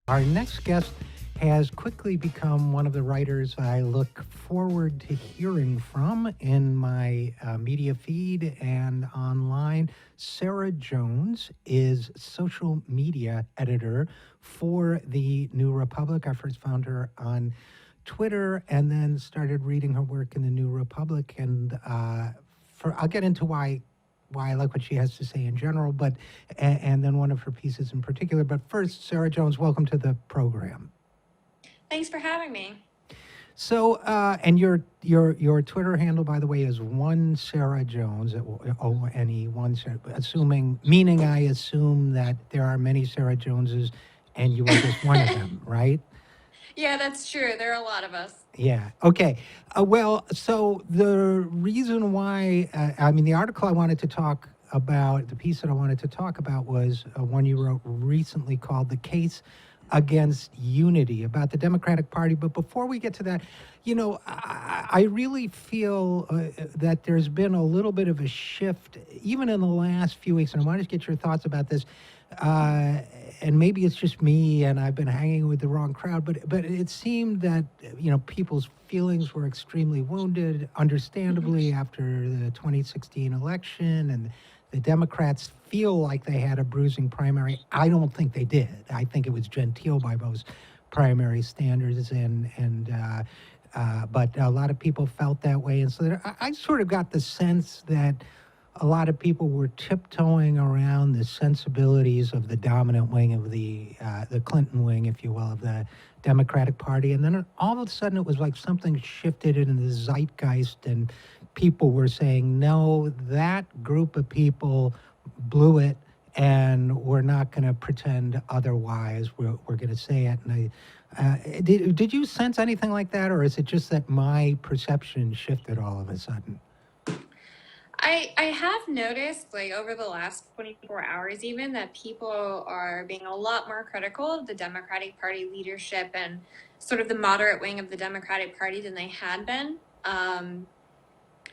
Our next guest has quickly become one of the writers I look forward to hearing from in my media feed and online. Sarah Jones is social media editor for the New Republic. I first found her on Twitter and then started reading her work in the New Republic. And I'll get into why I like what she has to say in general, but and then one of her pieces in particular. But first, Sarah Jones, welcome to the program. Thanks for having me. So, and your Twitter handle, by the way, is one Sarah Jones, ONE, one Sarah, meaning I assume that there are many Sarah Joneses, and you are just one of them, right? Yeah, that's true. There are a lot of us. Yeah. Okay. Well, so the reason why, the article I wanted to talk about, the piece that I wanted to talk about was one you wrote recently called "The Case Against Unity" about the Democratic Party. But before we get to that, I really feel that there's been a little bit of a shift, even in the last few weeks, and I wanted to get your thoughts about this. And maybe it's just me and I've been hanging with the wrong crowd, but it seemed that, people's feelings were extremely wounded, understandably, after the 2016 election, and the Democrats feel like they had a bruising primary. I don't think they did. I think it was genteel by most primary standards, but a lot of people felt that way. And so I sort of got the sense that a lot of people were tiptoeing around the sensibilities of the dominant wing of the Clinton wing, if you will, of the Democratic Party. And then all of a sudden it was like something shifted in the zeitgeist, and people were saying, no, that group of people blew it, and we're not going to pretend otherwise. We're going to say it. And did you sense anything like that, or is it just that my perception shifted all of a sudden? I have noticed, like, over the last 24 hours even, that people are being a lot more critical of the Democratic Party leadership and sort of the moderate wing of the Democratic Party than they had been,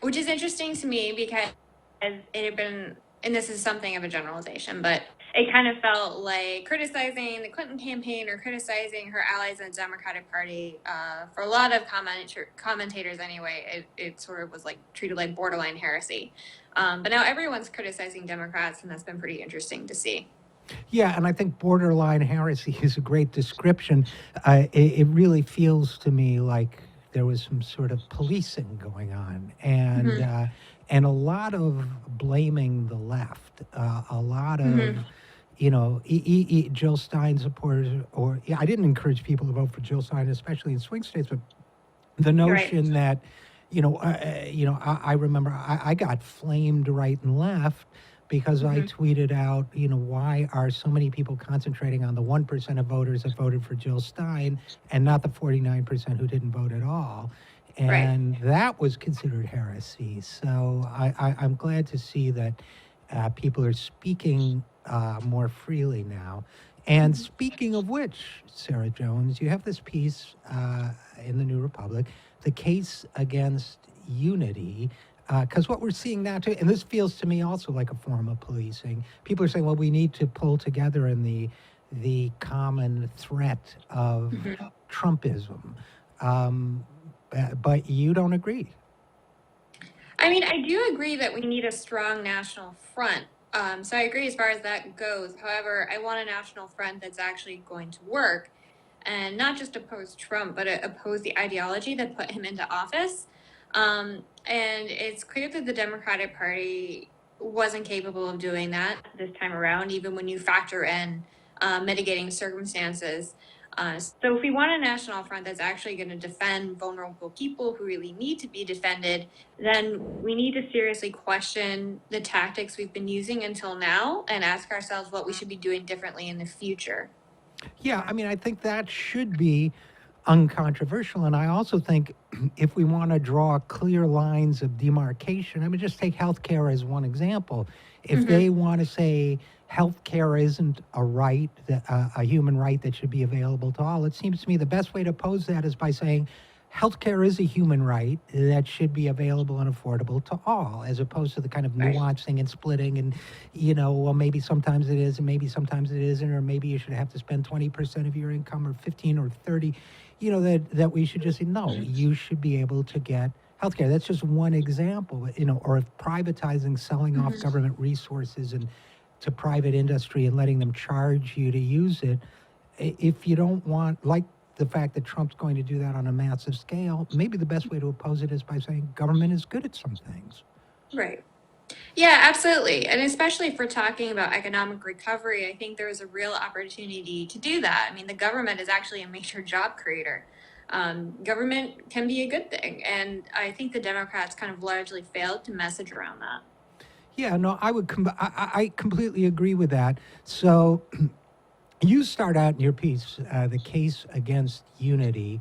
which is interesting to me because it had been, and this is something of a generalization, but it kind of felt like criticizing the Clinton campaign or criticizing her allies in the Democratic Party, for a lot of commentators anyway, it sort of was like treated like borderline heresy. But now everyone's criticizing Democrats, and that's been pretty interesting to see. Yeah, and I think borderline heresy is a great description. It really feels to me like there was some sort of policing going on, and a lot of blaming the left, a lot of Jill Stein supporters, or I didn't encourage people to vote for Jill Stein, especially in swing states, but the notion that, I remember I got flamed right and left because I tweeted out, why are so many people concentrating on the 1% of voters that voted for Jill Stein and not the 49% who didn't vote at all? And that was considered heresy. So I'm glad to see that people are speaking more freely now. And speaking of which, Sarah Jones, you have this piece in the New Republic, "The Case Against Unity," because what we're seeing now too, and this feels to me also like a form of policing. People are saying, well, we need to pull together in the common threat of Trumpism. But you don't agree. I mean, I do agree that we need a strong national front. So I agree as far as that goes. However, I want a national front that's actually going to work and not just oppose Trump, but oppose the ideology that put him into office. And it's clear that the Democratic Party wasn't capable of doing that this time around, even when you factor in mitigating circumstances. So if we want a national front that's actually going to defend vulnerable people who really need to be defended, then we need to seriously question the tactics we've been using until now and ask ourselves what we should be doing differently in the future. Yeah, I think that should be uncontroversial. And I also think if we want to draw clear lines of demarcation, just take healthcare as one example. If they want to say healthcare isn't a right, a human right that should be available to all, it seems to me the best way to pose that is by saying healthcare is a human right that should be available and affordable to all, as opposed to the kind of Right. nuancing and splitting and, well, maybe sometimes it is and maybe sometimes it isn't, or maybe you should have to spend 20% of your income or 15 or 30, that we should just say, no, you should be able to get healthcare. That's just one example, or if privatizing, selling off government resources and to private industry and letting them charge you to use it. If you don't want, like the fact that Trump's going to do that on a massive scale, maybe the best way to oppose it is by saying government is good at some things. Right. Yeah, absolutely. And especially if we're talking about economic recovery, I think there is a real opportunity to do that. I mean, the government is actually a major job creator. Government can be a good thing. And I think the Democrats kind of largely failed to message around that. Yeah, no, I completely agree with that. So you start out in your piece, the case against unity.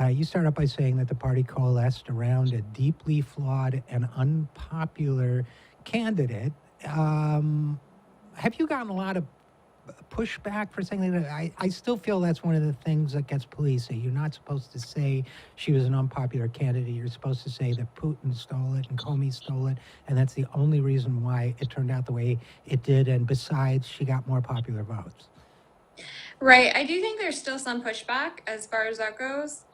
You start out by saying that the party coalesced around a deeply flawed and unpopular candidate. Have you gotten a lot of pushback for saying that? I still feel that's one of the things that gets policed. You're not supposed to say she was an unpopular candidate. You're supposed to say that Putin stole it and Comey stole it, and that's the only reason why it turned out the way it did. And besides, she got more popular votes. Right. I do think there's still some pushback as far as that goes.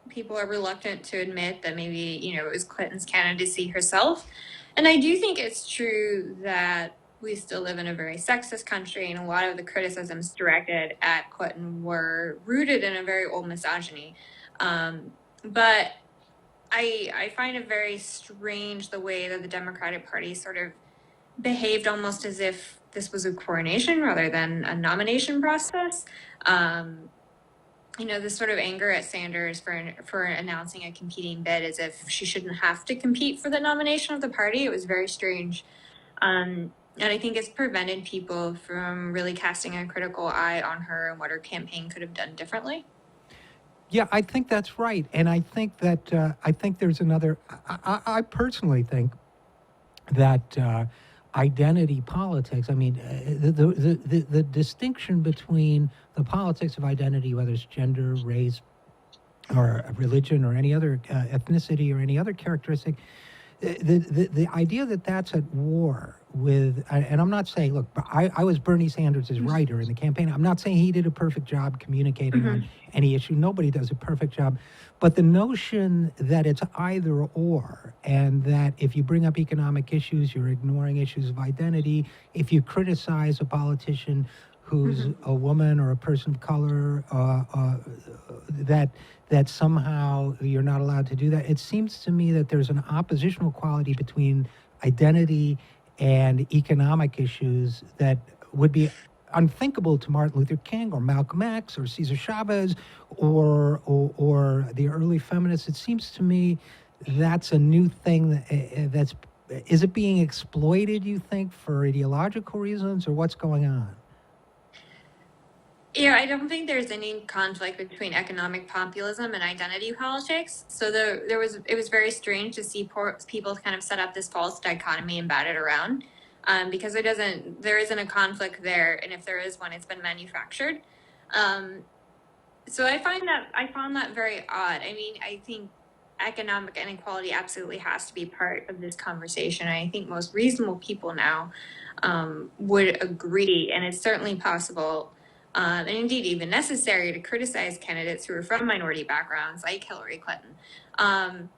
People are reluctant to admit that maybe, it was Clinton's candidacy herself. And I do think it's true that we still live in a very sexist country, and a lot of the criticisms directed at Clinton were rooted in a very old misogyny. But I find it very strange the way that the Democratic Party sort of behaved almost as if this was a coronation rather than a nomination process. This sort of anger at Sanders for announcing a competing bid as if she shouldn't have to compete for the nomination of the party. It was very strange. And I think it's prevented people from really casting a critical eye on her and what her campaign could have done differently. Yeah, I think that's right. And I think that, I think there's another, I personally think that identity politics, I mean, the distinction between the politics of identity, whether it's gender, race, or religion, or any other ethnicity, or any other characteristic, the idea that that's at war with, and I'm not saying, look, I was Bernie Sanders' writer in the campaign. I'm not saying he did a perfect job communicating on any issue. Nobody does a perfect job. But the notion that it's either or, and that if you bring up economic issues, you're ignoring issues of identity. If you criticize a politician who's a woman or a person of color, that somehow you're not allowed to do that. It seems to me that there's an oppositional quality between identity and economic issues that would be unthinkable to Martin Luther King or Malcolm X or Cesar Chavez or the early feminists. It seems to me that's a new thing is it being exploited, you think, for ideological reasons, or what's going on? Yeah, I don't think there's any conflict between economic populism and identity politics. So it was very strange to see people kind of set up this false dichotomy and bat it around, because there isn't a conflict there, and if there is one, it's been manufactured. So I found that very odd. I mean, I think economic inequality absolutely has to be part of this conversation. I think most reasonable people now would agree, and it's certainly possible. And indeed even necessary to criticize candidates who are from minority backgrounds like Hillary Clinton. And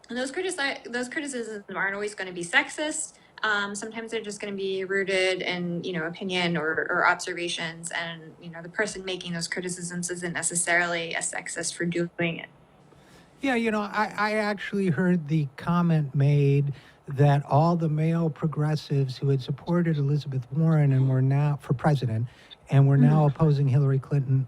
those criticisms aren't always going to be sexist. Sometimes they're just going to be rooted in, opinion or observations. And, the person making those criticisms isn't necessarily a sexist for doing it. Yeah, I actually heard the comment made that all the male progressives who had supported Elizabeth Warren and were now for president and were now opposing Hillary Clinton,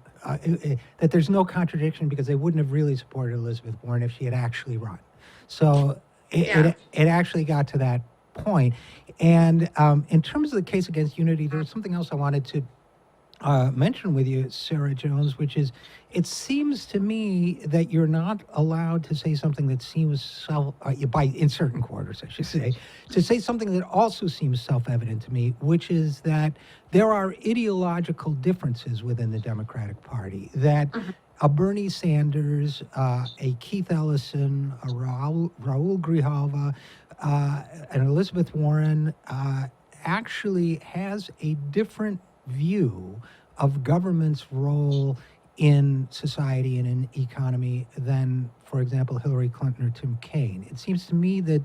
that there's no contradiction because they wouldn't have really supported Elizabeth Warren if she had actually run. So it actually got to that point. And in terms of the case against unity, there was something else I wanted to mention with you, Sarah Jones, which is, it seems to me that you're not allowed to say something that seems in certain quarters, I should say, to say something that also seems self-evident to me, which is that there are ideological differences within the Democratic Party, that a Bernie Sanders, a Keith Ellison, a Raul Grijalva, and Elizabeth Warren actually has a different view of government's role in society and in economy than, for example, Hillary Clinton or Tim Kaine. It seems to me that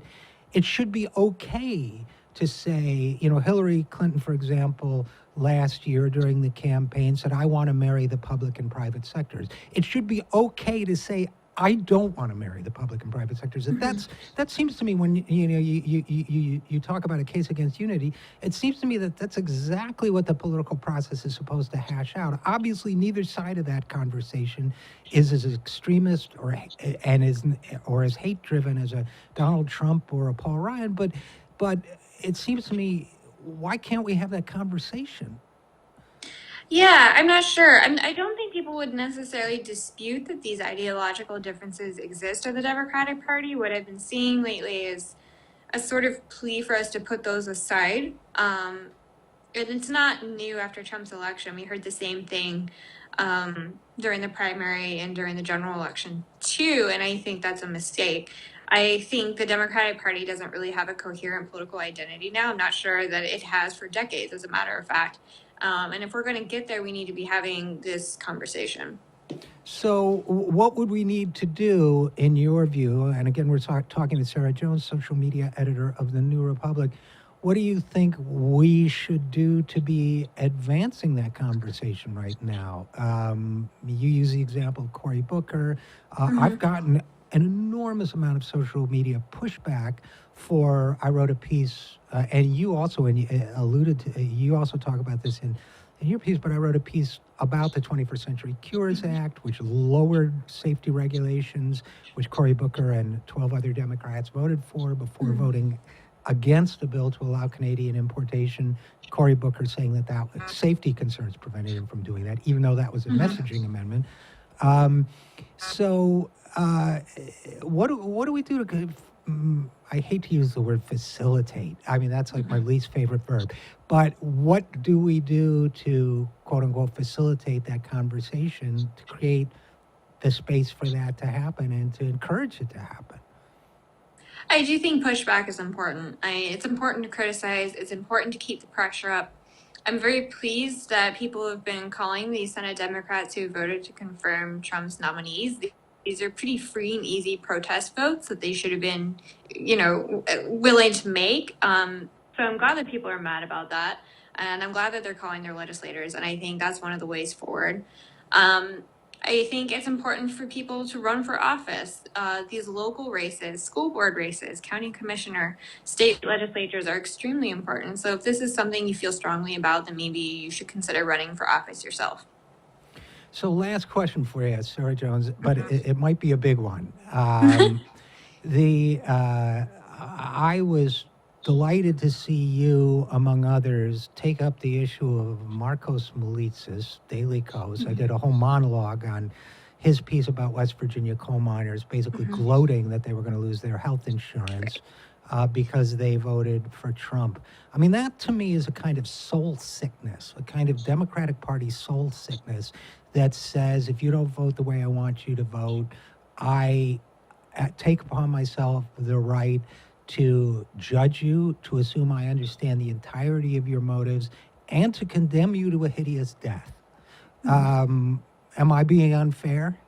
it should be okay to say, Hillary Clinton, for example, last year during the campaign said, I want to marry the public and private sectors. It should be okay to say, I don't want to marry the public and private sectors. That seems to me, when you talk about a case against unity, it seems to me that that's exactly what the political process is supposed to hash out. Obviously, neither side of that conversation is as extremist or as hate driven as a Donald Trump or a Paul Ryan. But it seems to me, why can't we have that conversation? Yeah, I'm not sure. I don't think people would necessarily dispute that these ideological differences exist in the Democratic Party. What I've been seeing lately is a sort of plea for us to put those aside. And it's not new after Trump's election. We heard the same thing during the primary and during the general election too, and I think that's a mistake. I think the Democratic Party doesn't really have a coherent political identity now. I'm not sure that it has for decades, as a matter of fact. And if we're going to get there, we need to be having this conversation. So what would we need to do, in your view, and again, we're talking to Sarah Jones, social media editor of The New Republic, what do you think we should do to be advancing that conversation right now? You use the example of Cory Booker. I've gotten an enormous amount of social media pushback I wrote a piece, and you also, and you alluded to, you also talk about this in your piece, but I wrote a piece about the 21st Century Cures Act, which lowered safety regulations, which Cory Booker and 12 other Democrats voted for before voting against a bill to allow Canadian importation. Cory Booker saying that safety concerns prevented him from doing that, even though that was a messaging amendment. What do we do to? I hate to use the word facilitate. I mean, that's like my least favorite verb. But what do we do to, quote unquote, facilitate that conversation, to create the space for that to happen and to encourage it to happen? I do think pushback is important. It's important to criticize. It's important to keep the pressure up. I'm very pleased that people have been calling the Senate Democrats who voted to confirm Trump's nominees. These are pretty free and easy protest votes that they should have been, willing to make. So I'm glad that people are mad about that. And I'm glad that they're calling their legislators. And I think that's one of the ways forward. I think it's important for people to run for office. These local races, school board races, county commissioner, state legislatures are extremely important. So if this is something you feel strongly about, then maybe you should consider running for office yourself. So last question for you, Sarah Jones, but it might be a big one. I was delighted to see you, among others, take up the issue of Markos Moulitsas, Daily Kos. I did a whole monologue on his piece about West Virginia coal miners, basically gloating that they were going to lose their health insurance because they voted for Trump. I mean, that to me is a kind of soul sickness, a kind of Democratic Party soul sickness that says, if you don't vote the way I want you to vote, I take upon myself the right to judge you, to assume I understand the entirety of your motives, and to condemn you to a hideous death. Am I being unfair?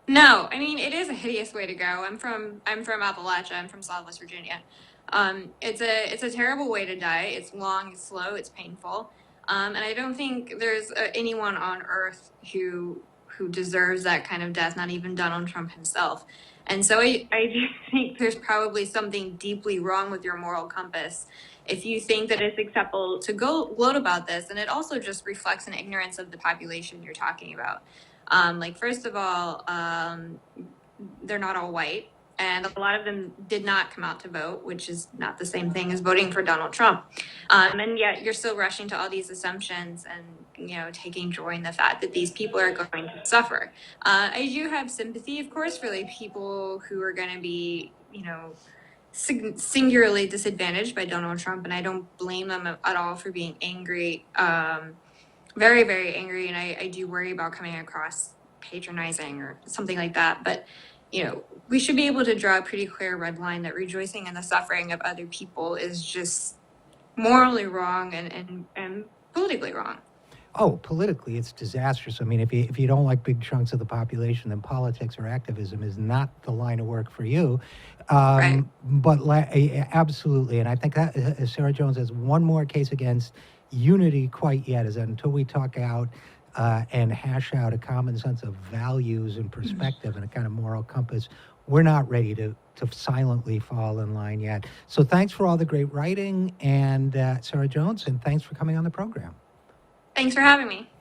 No, I mean, it is a hideous way to go. I'm from Appalachia. I'm from South West Virginia. It's a terrible way to die. It's long, it's slow, it's painful. And I don't think there's anyone on earth who deserves that kind of death, not even Donald Trump himself. And so I do think there's probably something deeply wrong with your moral compass if you think that it's acceptable to gloat about this. And it also just reflects an ignorance of the population you're talking about. First of all, they're not all white. And a lot of them did not come out to vote, which is not the same thing as voting for Donald Trump. And yet you're still rushing to all these assumptions and, taking joy in the fact that these people are going to suffer. I do have sympathy, of course, for people who are going to be, singularly disadvantaged by Donald Trump. And I don't blame them at all for being angry, very, very angry. And I do worry about coming across patronizing or something like that. But, we should be able to draw a pretty clear red line that rejoicing in the suffering of other people is just morally wrong and politically wrong. Oh, politically, it's disastrous. I mean, if you don't like big chunks of the population, then politics or activism is not the line of work for you. Right. But absolutely, and I think that Sarah Jones has one more case against unity quite yet, is that until we talk out and hash out a common sense of values and perspective and a kind of moral compass, we're not ready to silently fall in line yet. So thanks for all the great writing, and Sarah Jones, and thanks for coming on the program. Thanks for having me.